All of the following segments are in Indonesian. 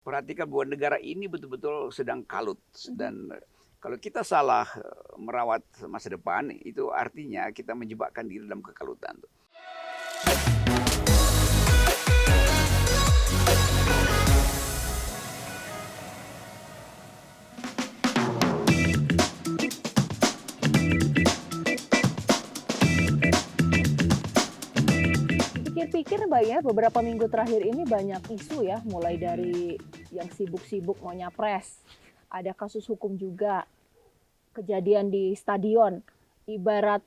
Perhatikan bahwa negara ini betul-betul sedang kalut dan kalau kita salah merawat masa depan itu artinya kita menjebakkan diri dalam kekalutan. Pikir-pikir Mbak ya, beberapa minggu terakhir ini banyak isu ya, mulai dari yang sibuk-sibuk mau nyapres, ada kasus hukum juga, kejadian di stadion, ibarat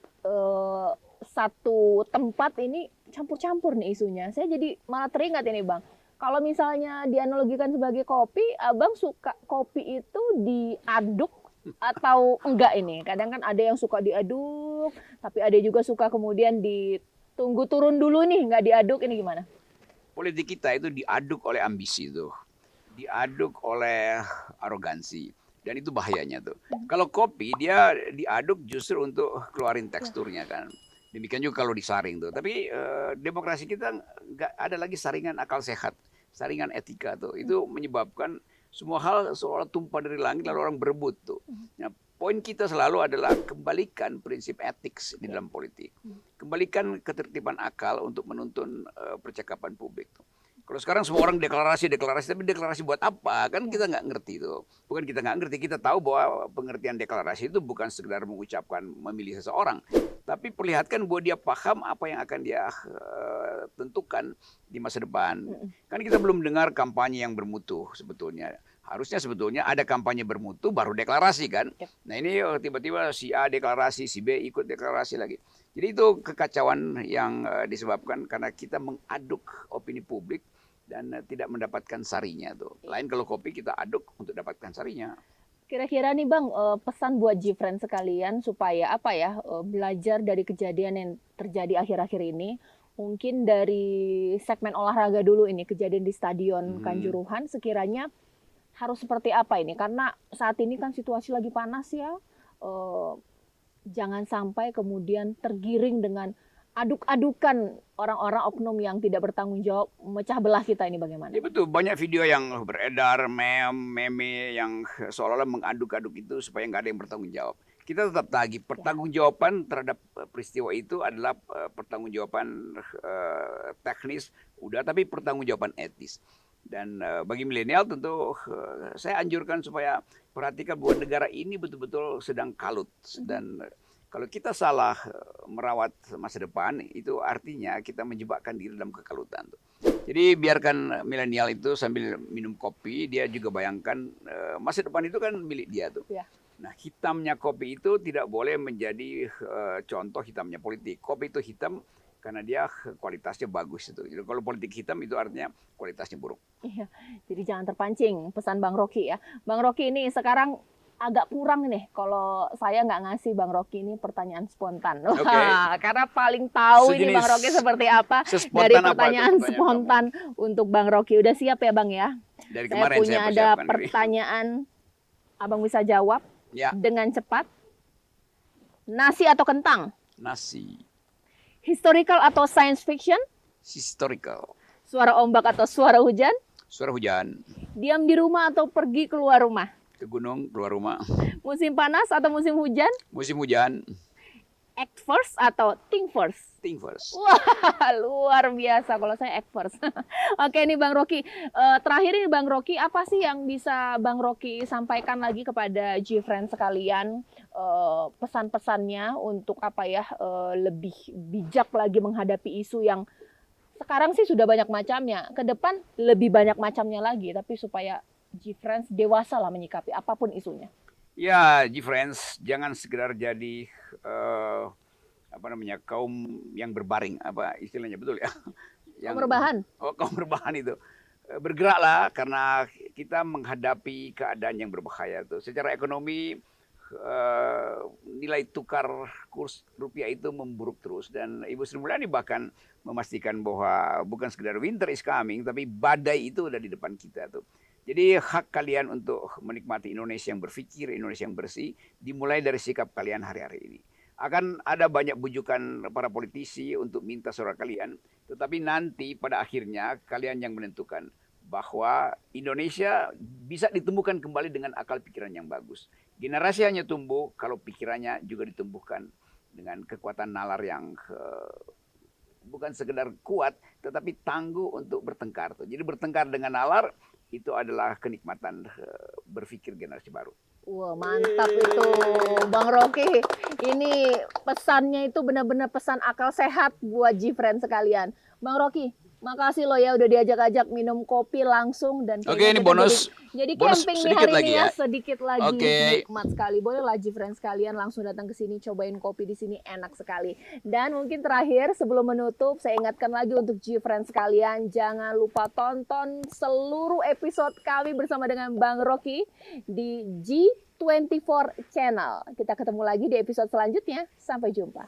satu tempat ini campur-campur nih isunya. Saya jadi malah teringat ini Bang, kalau misalnya dianalogikan sebagai kopi, Abang suka kopi itu diaduk atau enggak ini? Kadang kan ada yang suka diaduk, tapi ada juga suka kemudian ditunggu turun dulu nih, nggak diaduk, ini gimana? Politik kita itu diaduk oleh ambisi tuh, diaduk oleh arogansi. Dan itu bahayanya tuh. Kalau kopi dia diaduk justru untuk keluarin teksturnya kan. Demikian juga kalau disaring tuh. Tapi demokrasi kita nggak ada lagi saringan akal sehat, saringan etika tuh. Itu menyebabkan semua hal seolah tumpah dari langit lalu orang berebut tuh. Nah, poin kita selalu adalah kembalikan prinsip etik di dalam politik. Kembalikan ketertiban akal untuk menuntun percakapan publik tuh. Kalau sekarang semua orang deklarasi, tapi deklarasi buat apa? Kan kita nggak ngerti itu. Bukan kita nggak ngerti, kita tahu bahwa pengertian deklarasi itu bukan sekedar mengucapkan memilih seseorang, tapi perlihatkan bahwa dia paham apa yang akan dia tentukan di masa depan. Kan kita belum dengar kampanye yang bermutu sebetulnya. Harusnya sebetulnya ada kampanye bermutu baru deklarasi kan. Nah ini tiba-tiba si A deklarasi, si B ikut deklarasi lagi. Jadi itu kekacauan yang disebabkan karena kita mengaduk opini publik dan tidak mendapatkan sarinya tuh. Lain kalau kopi kita aduk untuk dapatkan sarinya. Kira-kira nih Bang, pesan buat GFriend sekalian supaya apa ya, belajar dari kejadian yang terjadi akhir-akhir ini, mungkin dari segmen olahraga dulu ini, kejadian di Stadion Kanjuruhan, sekiranya harus seperti apa ini? Karena saat ini kan situasi lagi panas ya, jangan sampai kemudian tergiring dengan aduk-adukan orang-orang oknum yang tidak bertanggung jawab, memecah belah kita ini bagaimana? Ya betul, banyak video yang beredar, meme yang seolah-olah mengaduk-aduk itu supaya nggak ada yang bertanggung jawab. Kita tetap tagih pertanggungjawaban terhadap peristiwa itu adalah pertanggungjawaban teknis, udah, tapi pertanggungjawaban etis. Dan bagi milenial tentu saya anjurkan supaya perhatikan bahwa negara ini betul-betul sedang kalut dan kalau kita salah merawat masa depan itu artinya kita menjebakkan diri dalam kekalutan tuh. Jadi biarkan milenial itu sambil minum kopi dia juga bayangkan masa depan itu kan milik dia tuh. Ya. Nah hitamnya kopi itu tidak boleh menjadi contoh hitamnya politik. Kopi itu hitam karena dia kualitasnya bagus itu. Jadi kalau politik hitam itu artinya kualitasnya buruk. Iya, jadi jangan terpancing pesan Bang Rocky ya. Bang Rocky ini sekarang agak kurang nih kalau saya nggak ngasih Bang Rocky ini pertanyaan spontan. Wah, karena paling tahu ini Bang Rocky seperti apa dari pertanyaan spontan untuk Bang Rocky. Udah siap ya Bang ya? Dari saya kemarin punya ada pertanyaan, Abang bisa jawab dengan cepat. Nasi atau kentang? Nasi. Historical atau science fiction? Historical. Suara ombak atau suara hujan? Suara hujan. Diam di rumah atau pergi keluar rumah? Ke gunung, keluar rumah. Musim panas atau musim hujan? Musim hujan. Act first atau think first? Think first. Wah, luar biasa kalau saya act first. Oke nih Bang Rocky, terakhir ini Bang Rocky, apa sih yang bisa Bang Rocky sampaikan lagi kepada GFriend sekalian, pesan-pesannya untuk apa ya, lebih bijak lagi menghadapi isu yang sekarang sih sudah banyak macamnya, ke depan lebih banyak macamnya lagi, tapi supaya GFriends dewasa lah menyikapi apapun isunya. Ya, GFriends jangan sekedar jadi kaum yang berbaring, apa istilahnya betul ya? Kaum rebahan. Oh, kaum rebahan itu. Bergeraklah karena kita menghadapi keadaan yang berbahaya tuh. Secara ekonomi nilai tukar kurs rupiah itu memburuk terus dan Ibu Sri Mulyani bahkan memastikan bahwa bukan sekedar winter is coming tapi badai itu udah di depan kita tuh. Jadi hak kalian untuk menikmati Indonesia yang berpikir, Indonesia yang bersih dimulai dari sikap kalian hari-hari ini. Akan ada banyak bujukan para politisi untuk minta suara kalian, tetapi nanti pada akhirnya kalian yang menentukan bahwa Indonesia bisa ditumbuhkan kembali dengan akal pikiran yang bagus. Generasi hanya tumbuh kalau pikirannya juga ditumbuhkan dengan kekuatan nalar yang bukan sekedar kuat, tetapi tangguh untuk bertengkar. Jadi bertengkar dengan nalar itu adalah kenikmatan berpikir generasi baru. Wah, mantap itu Bang Rocky. Ini pesannya itu benar-benar pesan akal sehat buat G-Friend sekalian. Bang Rocky, makasih loh ya udah diajak-ajak minum kopi langsung dan Oke, ini bonus. Jadi Bonus camping nih sedikit hari lagi ini ya, ya. sedikit lagi. Oke. Nikmat sekali. Bolehlah G-Friend sekalian langsung datang ke sini cobain kopi di sini, enak sekali. Dan mungkin terakhir sebelum menutup saya ingatkan lagi untuk G-Friend sekalian, jangan lupa tonton seluruh episode kami bersama dengan Bang Rocky di G24 Channel. Kita ketemu lagi di episode selanjutnya. Sampai jumpa.